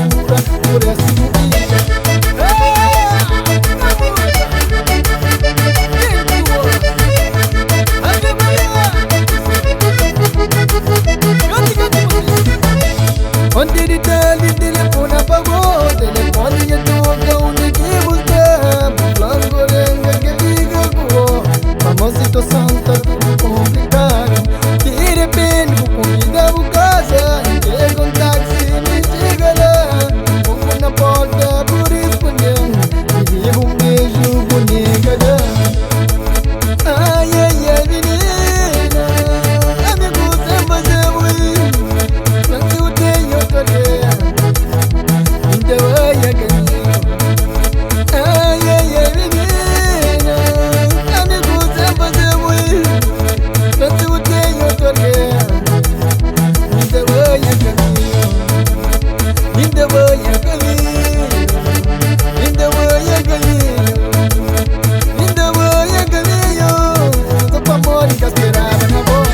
pura, por essa movida. Onde ele tá, ele telefone apagou, telefone já toca onde que você Langorenga que diga boa, mas a situação tá tudo complicado. De repente vou convidar o casa, entrega um táxi me chega lá. Pongo na porta por respondendo, me devo um beijo bonita. Ai, ai, ai, menina, amigo, sem fazer ruim. Quando eu tenho tarefa, então vai a caminho. Ai, ai, ai, menina, amigo, sem fazer ruim. Quando eu tenho tarefa, então vai a caminho. Então vai a caminho. Então vai a caminho. Então vai a caminho. Só pra amor que esperava na boca.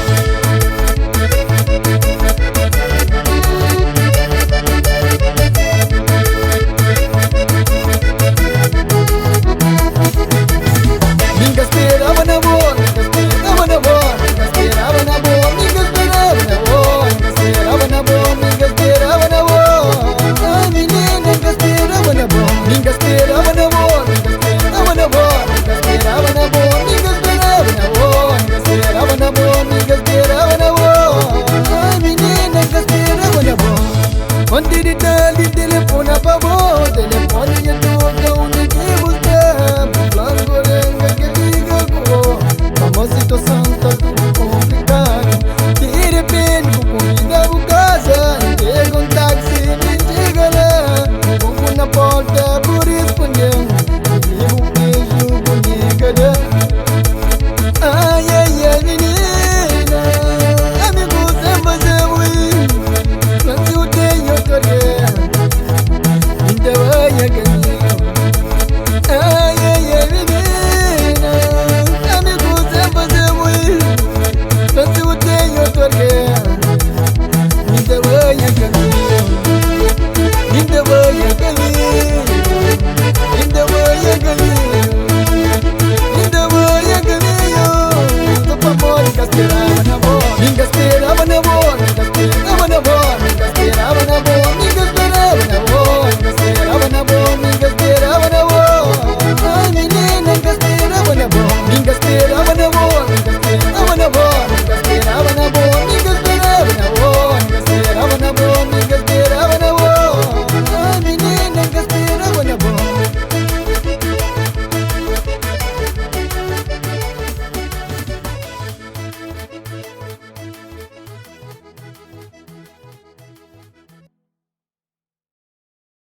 Nunca esperava na boa, nunca esperava na boa, nunca esperava na boa, nunca esperava na boa, nunca esperava na boa, nunca esperava na boa. Ai, menina, nunca esperava na boa, nunca esperava na boa, nunca esperava na boa, nunca esperava na boa, nunca esperava na boa, nunca esperava na boa, nunca esperava na boa. Ai, menina, nunca esperava na boa. Onde ele tá, ele telefone apagou, telefone já toca onde que